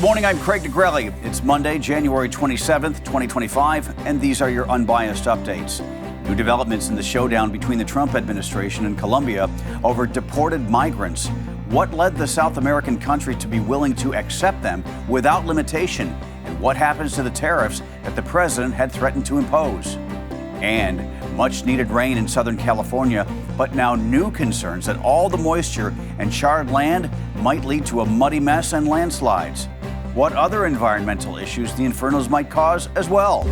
morning, I'm Craig DeGrelli. It's Monday, January 27th, 2025, and these are your Unbiased Updates. New developments in the showdown between the Trump administration and Colombia over deported migrants. What led the South American country to be willing to accept them without limitation? And what happens to the tariffs that the president had threatened to impose? And much needed rain in Southern California, but now new concerns that all the moisture and charred land might lead to a muddy mess and landslides. What other environmental issues the infernos might cause as well.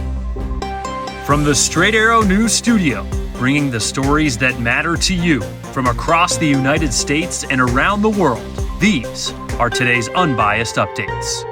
From the Straight Arrow News Studio, bringing the stories that matter to you from across the United States and around the world, these are today's Unbiased Updates.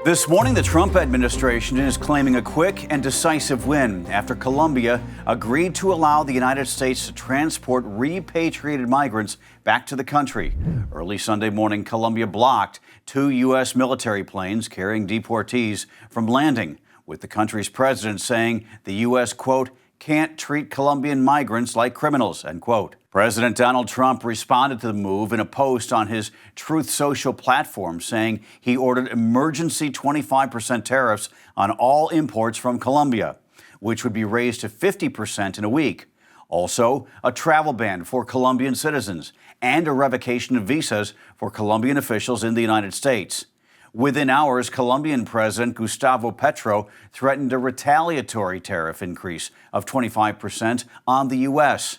This morning, the Trump administration is claiming a quick and decisive win after Colombia agreed to allow the United States to transport repatriated migrants back to the country. Early Sunday morning, Colombia blocked 2 U.S. military planes carrying deportees from landing, with the country's president saying the U.S., quote, can't treat Colombian migrants like criminals, end quote. President Donald Trump responded to the move in a post on his Truth Social platform, saying he ordered emergency 25% tariffs on all imports from Colombia, which would be raised to 50% in a week. Also, a travel ban for Colombian citizens and a revocation of visas for Colombian officials in the United States. Within hours, Colombian President Gustavo Petro threatened a retaliatory tariff increase of 25% on the U.S.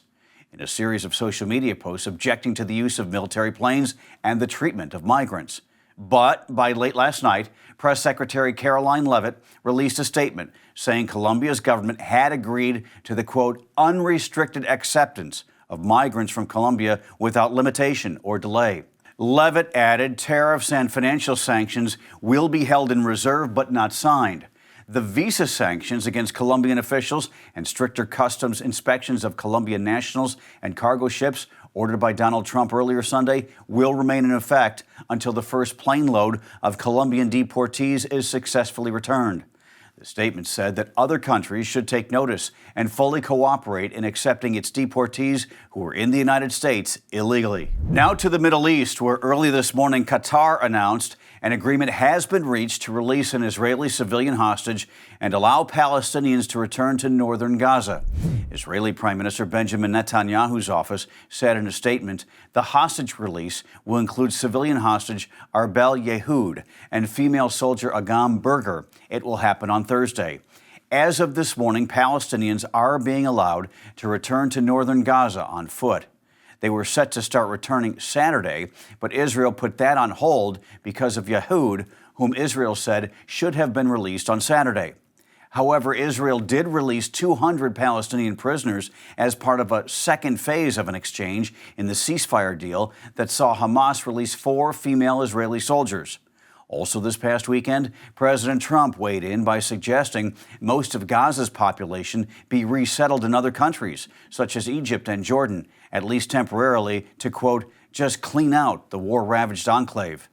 in a series of social media posts objecting to the use of military planes and the treatment of migrants. But by late last night, Press Secretary Caroline Leavitt released a statement saying Colombia's government had agreed to the, quote, unrestricted acceptance of migrants from Colombia without limitation or delay. Leavitt added tariffs and financial sanctions will be held in reserve but not signed. The visa sanctions against Colombian officials and stricter customs inspections of Colombian nationals and cargo ships ordered by Donald Trump earlier Sunday will remain in effect until the first plane load of Colombian deportees is successfully returned. The statement said that other countries should take notice and fully cooperate in accepting its deportees who are in the United States illegally. Now to the Middle East, where early this morning Qatar announced an agreement has been reached to release an Israeli civilian hostage and allow Palestinians to return to northern Gaza. Israeli Prime Minister Benjamin Netanyahu's office said in a statement, the hostage release will include civilian hostage Arbel Yehud and female soldier Agam Berger. It will happen on Thursday. As of this morning, Palestinians are being allowed to return to northern Gaza on foot. They were set to start returning Saturday, but Israel put that on hold because of Yehud, whom Israel said should have been released on Saturday. However, Israel did release 200 Palestinian prisoners as part of a second phase of an exchange in the ceasefire deal that saw Hamas release 4 female Israeli soldiers. Also this past weekend, President Trump weighed in by suggesting most of Gaza's population be resettled in other countries, such as Egypt and Jordan, at least temporarily, to, quote, just clean out the war-ravaged enclave.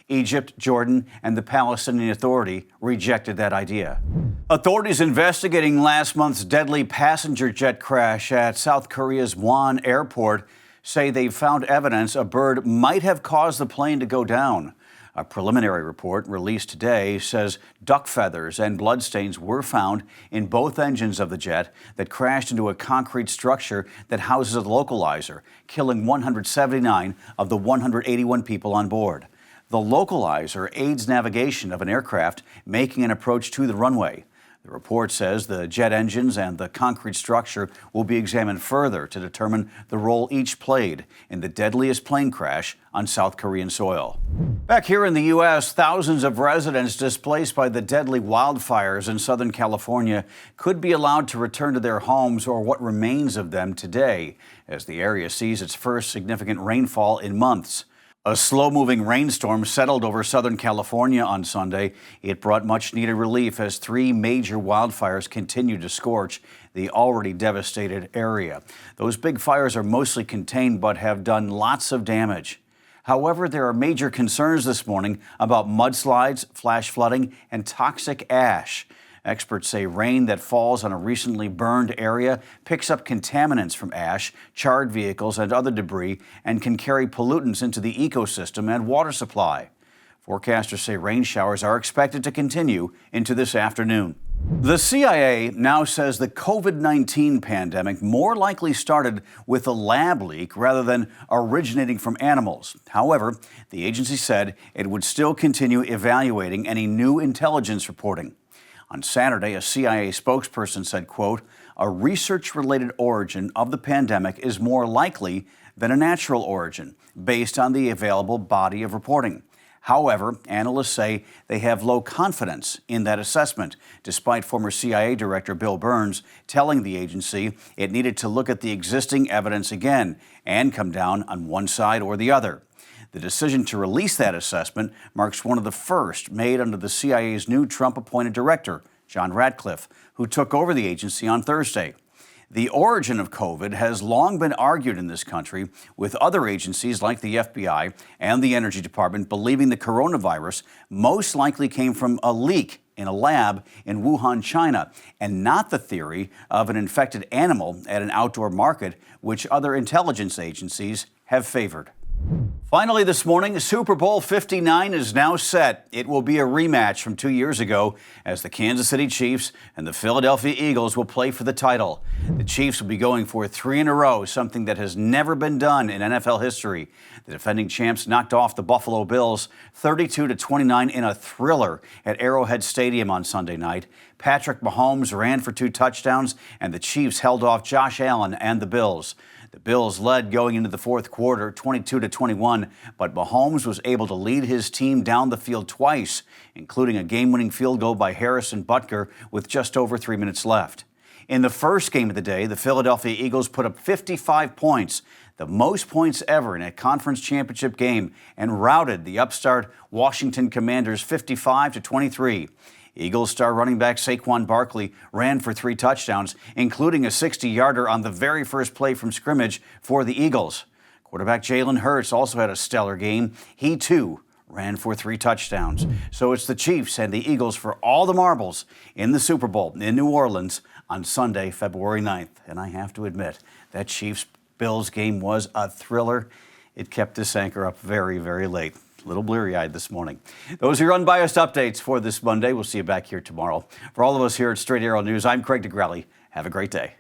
Egypt, Jordan, and the Palestinian Authority rejected that idea. Authorities investigating last month's deadly passenger jet crash at South Korea's Won Airport say they've found evidence a bird might have caused the plane to go down. A preliminary report released today says duck feathers and bloodstains were found in both engines of the jet that crashed into a concrete structure that houses a localizer, killing 179 of the 181 people on board. The localizer aids navigation of an aircraft making an approach to the runway. The report says the jet engines and the concrete structure will be examined further to determine the role each played in the deadliest plane crash on South Korean soil. Back here in the U.S., thousands of residents displaced by the deadly wildfires in Southern California could be allowed to return to their homes or what remains of them today, as the area sees its first significant rainfall in months. A slow-moving rainstorm settled over Southern California on Sunday. It brought much-needed relief as 3 major wildfires continued to scorch the already devastated area. Those big fires are mostly contained but have done lots of damage. However, there are major concerns this morning about mudslides, flash flooding, and toxic ash. Experts say rain that falls on a recently burned area picks up contaminants from ash, charred vehicles, and other debris and can carry pollutants into the ecosystem and water supply. Forecasters say rain showers are expected to continue into this afternoon. The CIA now says the COVID-19 pandemic more likely started with a lab leak rather than originating from animals. However, the agency said it would still continue evaluating any new intelligence reporting. On Saturday, a CIA spokesperson said, quote, "A research-related origin of the pandemic is more likely than a natural origin, based on the available body of reporting." However, analysts say they have low confidence in that assessment, despite former CIA Director Bill Burns telling the agency it needed to look at the existing evidence again and come down on one side or the other. The decision to release that assessment marks one of the first made under the CIA's new Trump-appointed director, John Ratcliffe, who took over the agency on Thursday. The origin of COVID has long been argued in this country, with other agencies like the FBI and the Energy Department believing the coronavirus most likely came from a leak in a lab in Wuhan, China, and not the theory of an infected animal at an outdoor market, which other intelligence agencies have favored. Finally this morning, Super Bowl 59 is now set. It will be a rematch from 2 years ago as the Kansas City Chiefs and the Philadelphia Eagles will play for the title. The Chiefs will be going for 3 in a row, something that has never been done in NFL history. The defending champs knocked off the Buffalo Bills 32-29 in a thriller at Arrowhead Stadium on Sunday night. Patrick Mahomes ran for 2 touchdowns, and the Chiefs held off Josh Allen and the Bills. The Bills led going into the fourth quarter, 22-21, but Mahomes was able to lead his team down the field twice, including a game-winning field goal by Harrison Butker with just over 3 minutes left. In the first game of the day, the Philadelphia Eagles put up 55 points, the most points ever in a conference championship game, and routed the upstart Washington Commanders 55-23. Eagles star running back Saquon Barkley ran for 3 touchdowns, including a 60-yarder on the very first play from scrimmage for the Eagles. Quarterback Jalen Hurts also had a stellar game. He, too, ran for 3 touchdowns. So it's the Chiefs and the Eagles for all the marbles in the Super Bowl in New Orleans on Sunday, February 9th. And I have to admit, that Chiefs-Bills game was a thriller. It kept this anchor up very, very late. A little bleary-eyed this morning. Those are your unbiased updates for this Monday. We'll see you back here tomorrow. For all of us here at Straight Arrow News, I'm Craig DeGrelli. Have a great day.